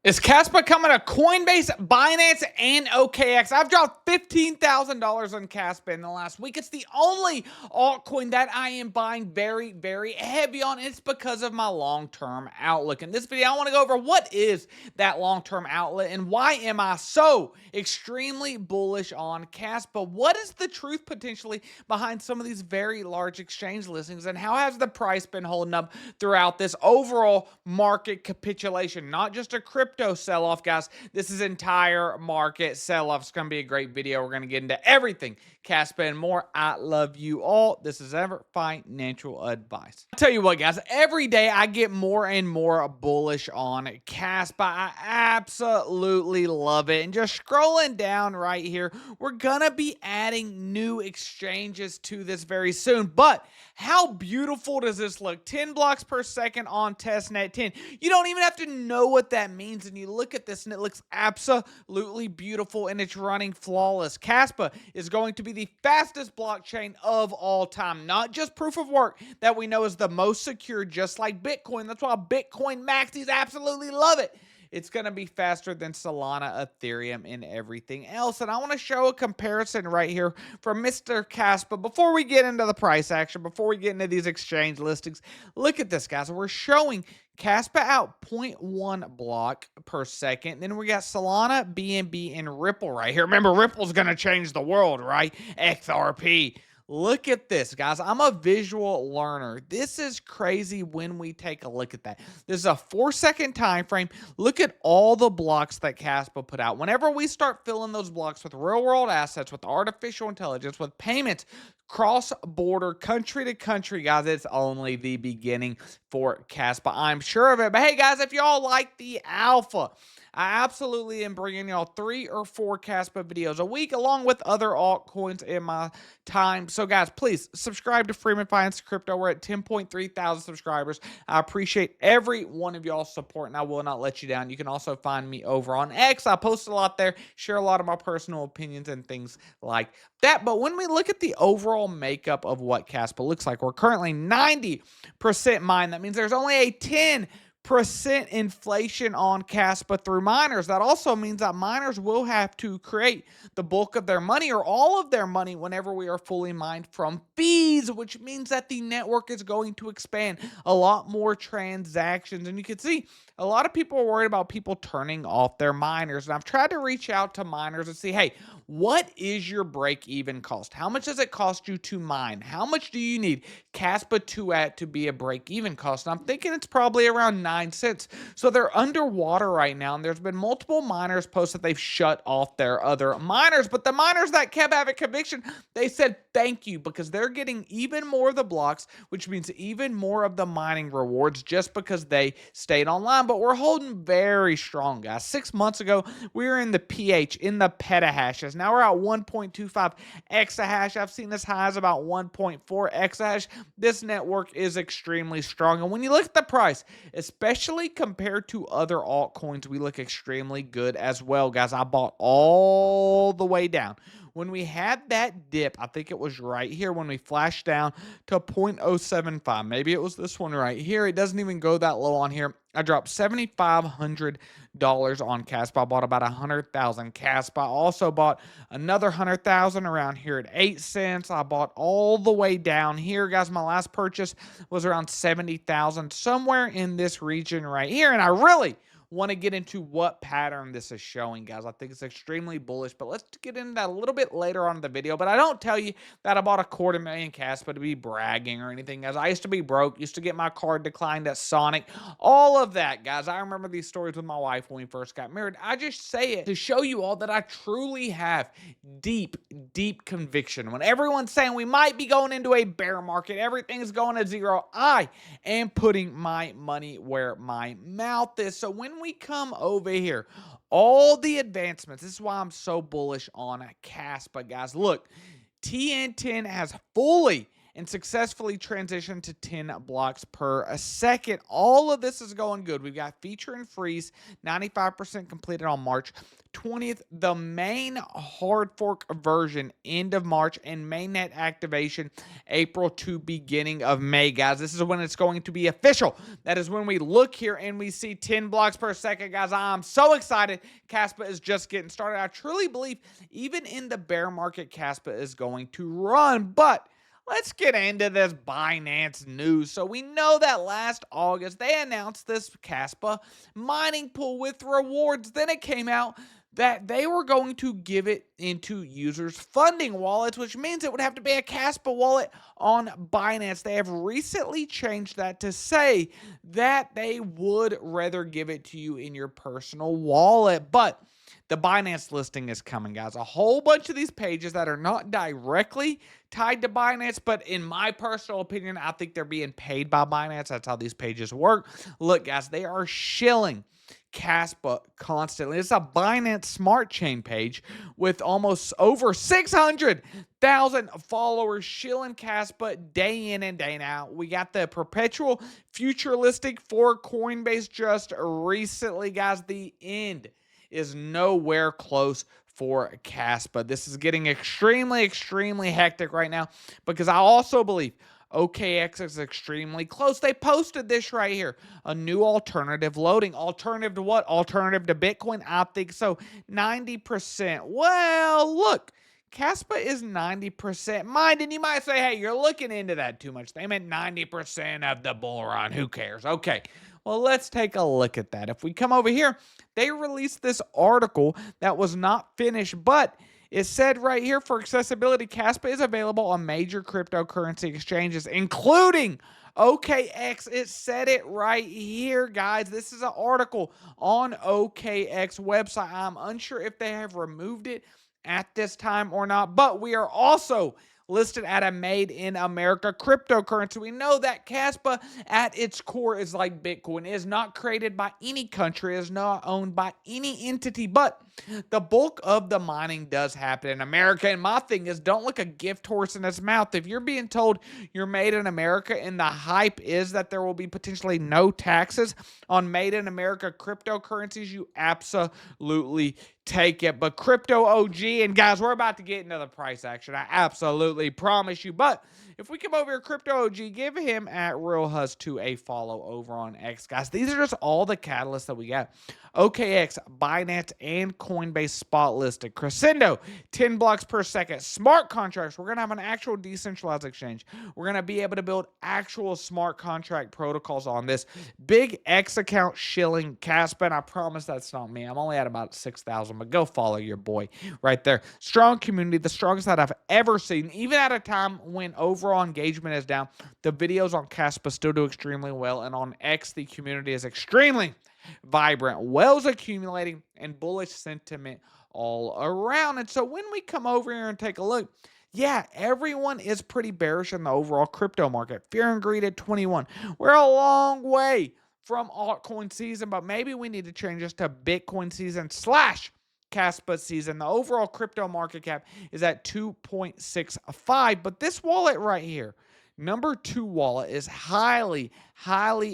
Is Kaspa coming to Coinbase, Binance, and OKX? I've dropped $15,000 on Kaspa in the last week. It's the only altcoin that I am buying very, very heavy on. It's because of my long-term outlook. In this video, I want to go over what is that long-term outlook and why am I so extremely bullish on Kaspa? What is the truth potentially behind some of these very large exchange listings, and how has the price been holding up throughout this overall market capitulation? Not just a crypto sell-off, guys. This is entire market sell-off. It's going to be a great video. We're going to get into everything, Kaspa, and more. I love you all. This is Ever Financial Advice. I'll tell you what, guys, every day I get more and more bullish on Kaspa. I absolutely love it. And just scrolling down right here, we're going to be adding new exchanges to this very soon. But how beautiful does this look? 10 blocks per second on testnet 10. You don't even have to know what that means, and you look at this and it looks absolutely beautiful and it's running flawless. Kaspa is going to be the fastest blockchain of all time. Not just proof of work that we know is the most secure, just like Bitcoin. That's why Bitcoin maxis absolutely love it. It's going to be faster than Solana, Ethereum, and everything else. And I want to show a comparison right here from Mr. Kaspa. Before we get into the price action, before we get into these exchange listings, look at this, guys. We're showing Kaspa out 0.1 block per second. Then we got Solana, BNB, and Ripple right here. Remember, Ripple's going to change the world, right? XRP. Look at this, guys. I'm a visual learner. This is crazy when we take a look at that. This is a 4-second time frame. Look at all the blocks that Kaspa put out. Whenever we start filling those blocks with real-world assets, with artificial intelligence, with payments, cross-border, country to country, guys, it's only the beginning for Kaspa. I'm sure of it. But hey, guys, if y'all like the alpha, I absolutely am bringing y'all 3 or 4 Kaspa videos a week, along with other altcoins in my time. So, guys, please subscribe to Freeman Finance Crypto. We're at 10.3 thousand subscribers. I appreciate every one of y'all's support, and I will not let you down. You can also find me over on X. I post a lot there, share a lot of my personal opinions and things like that. But when we look at the overall makeup of what Kaspa looks like, we're currently 90% mined. That means there's only a 10% inflation on Kaspa through miners. That also means that miners will have to create the bulk of their money or all of their money whenever we are fully mined from fees, which means that the network is going to expand a lot more transactions. And you can see a lot of people are worried about people turning off their miners. And I've tried to reach out to miners and see, hey, what is your break-even cost? How much does it cost you to mine? How much do you need Kaspa to be a break-even cost? And I'm thinking it's probably around 9 cents. So they're underwater right now, and there's been multiple miners post that they've shut off their other miners. But the miners that kept having conviction, they said thank you, because they're getting even more of the blocks, which means even more of the mining rewards just because they stayed online. But we're holding very strong, guys. 6 months ago, we were in the pH, in the petahashes. Now we're at 1.25 exahash. I've seen as high as about 1.4 exahash. This network is extremely strong. And when you look at the price, especially compared to other altcoins, we look extremely good as well, guys. I bought all the way down. When we had that dip, I think it was right here when we flashed down to 0.075. Maybe it was this one right here. It doesn't even go that low on here. I dropped $7,500 on Kaspa. I bought about 100,000 Kaspa. I also bought another 100,000 around here at 8 cents. I bought all the way down here, guys. My last purchase was around 70,000, somewhere in this region right here. And I really want to get into what pattern this is showing, guys. I think it's extremely bullish, but let's get into that a little bit later on in the video. But I don't tell you that I bought 250,000 Kaspa to be bragging or anything, guys. I used to be broke, used to get my card declined at Sonic, all of that, guys. I remember these stories with my wife when we first got married. I just say it to show you all that I truly have deep conviction. When everyone's saying we might be going into a bear market, everything's going to zero, I am putting my money where my mouth is. So when we come over here, all the advancements, this is why I'm so bullish on Kaspa, guys. Look, TN10 has fully and successfully transitioned to 10 blocks per a second. All of this is going good. We've got feature and freeze 95% completed on March 20th. The main hard fork version end of March, and mainnet activation April to beginning of May, guys. This is when it's going to be official. That is when we look here and we see 10 blocks per second, guys. I'm so excited. Kaspa is just getting started. I truly believe even in the bear market, Kaspa is going to run. But let's get into this Binance news. So we know that last August, they announced this Kaspa mining pool with rewards. Then it came out that they were going to give it into users' funding wallets, which means it would have to be a Kaspa wallet on Binance. They have recently changed that to say that they would rather give it to you in your personal wallet. But the Binance listing is coming, guys. A whole bunch of these pages that are not directly tied to Binance, but in my personal opinion, I think they're being paid by Binance. That's how these pages work. Look, guys, they are shilling Kaspa constantly. It's a Binance Smart Chain page with almost over 600,000 followers shilling Kaspa day in and day out. We got the perpetual future listing for Coinbase just recently, guys. The end is nowhere close for Kaspa. This is getting extremely hectic right now because I also believe OKX is extremely close. They posted this right here. A new alternative loading. Alternative to what? Alternative to Bitcoin? I think so. 90%. Well, look. Kaspa is 90% mined, and you might say, hey, you're looking into that too much. They meant 90% of the bull run. Who cares? Okay, well, let's take a look at that. If we come over here, they released this article that was not finished, but it said right here, for accessibility, Kaspa is available on major cryptocurrency exchanges, including OKX. It said it right here, guys. This is an article on OKX website. I'm unsure if they have removed it at this time or not, but we are also listed at a made in America cryptocurrency. We know that Kaspa at its core is like Bitcoin. It is not created by any country, it is not owned by any entity, but the bulk of the mining does happen in America. And my thing is, don't look a gift horse in its mouth. If you're being told you're made in America and the hype is that there will be potentially no taxes on made in America cryptocurrencies, you absolutely take it. But crypto OG, and guys, we're about to get into the price action. I absolutely promise you. But if we come over here, crypto OG, give him at RealHuz2 a follow over on X, guys. These are just all the catalysts that we got. OKX, Binance, and Coinbase spot listed. Crescendo, 10 blocks per second. Smart contracts. We're going to have an actual decentralized exchange. We're going to be able to build actual smart contract protocols on this. Big X account shilling Kaspa, and I promise that's not me. I'm only at about 6,000, but go follow your boy right there. Strong community, the strongest that I've ever seen. Even at a time when overall engagement is down, the videos on Kaspa still do extremely well, and on X, the community is extremely vibrant, wells accumulating, and bullish sentiment all around. And so when we come over here and take a look, yeah, everyone is pretty bearish in the overall crypto market. Fear and greed at 21. We're a long way from altcoin season, but maybe we need to change this to Bitcoin season / Kaspa season. The overall crypto market cap is at 2.65, but this wallet right here, number 2 wallet, is highly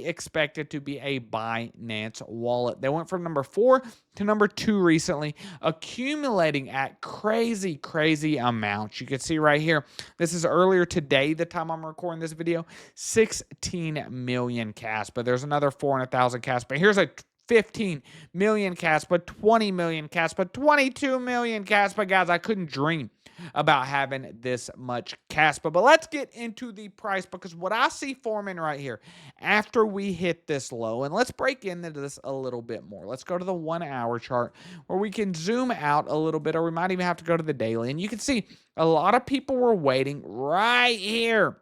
expected to be a Binance wallet. They went from number 4 to number 2 recently, accumulating at crazy amounts. You can see right here, this is earlier today, the time I'm recording this video, 16 million Kaspa. There's another 400,000 Kaspa. Here's a 15 million Kaspa, 20 million Kaspa, 22 million Kaspa. Guys, I couldn't dream about having this much Kaspa. But let's get into the price, because what I see forming right here after we hit this low, and let's break into this a little bit more. Let's go to the 1 hour chart where we can zoom out a little bit, or we might even have to go to the daily. And you can see a lot of people were waiting right here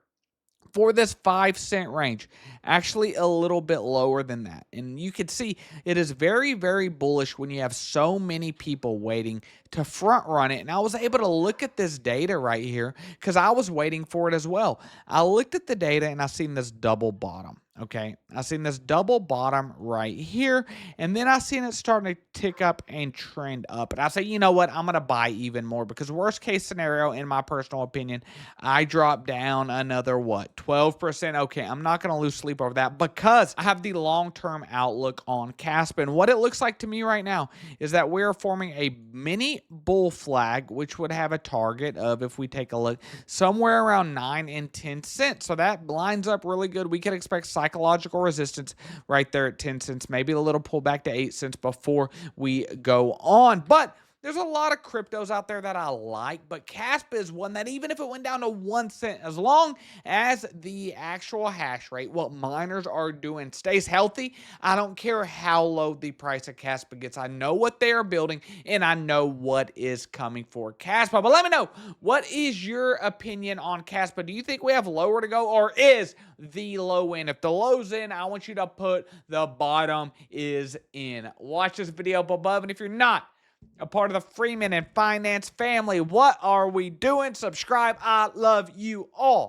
for this 5-cent range, actually a little bit lower than that. And you can see it is very bullish when you have so many people waiting to front run it. And I was able to look at this data right here because I was waiting for it as well. I looked at the data and I seen this double bottom. Okay, I seen this double bottom right here, and then I seen it starting to tick up and trend up. And I say, you know what? I'm gonna buy even more because worst case scenario, in my personal opinion, I drop down another what 12%. Okay, I'm not gonna lose sleep over that because I have the long-term outlook on Kaspa. And what it looks like to me right now is that we're forming a mini bull flag, which would have a target of, if we take a look, somewhere around 9 and 10 cents. So that lines up really good. We can expect psychological resistance right there at 10 cents, maybe a little pullback to 8 cents before we go on. But there's a lot of cryptos out there that I like, but Kaspa is one that even if it went down to 1 cent, as long as the actual hash rate, what miners are doing, stays healthy, I don't care how low the price of Kaspa gets. I know what they are building, and I know what is coming for Kaspa. But let me know, what is your opinion on Kaspa? Do you think we have lower to go, or is the low in? If the low's in, I want you to put the bottom is in. Watch this video up above, and if you're not a part of the Freeman and Finance family, what are we doing? Subscribe. I love you all.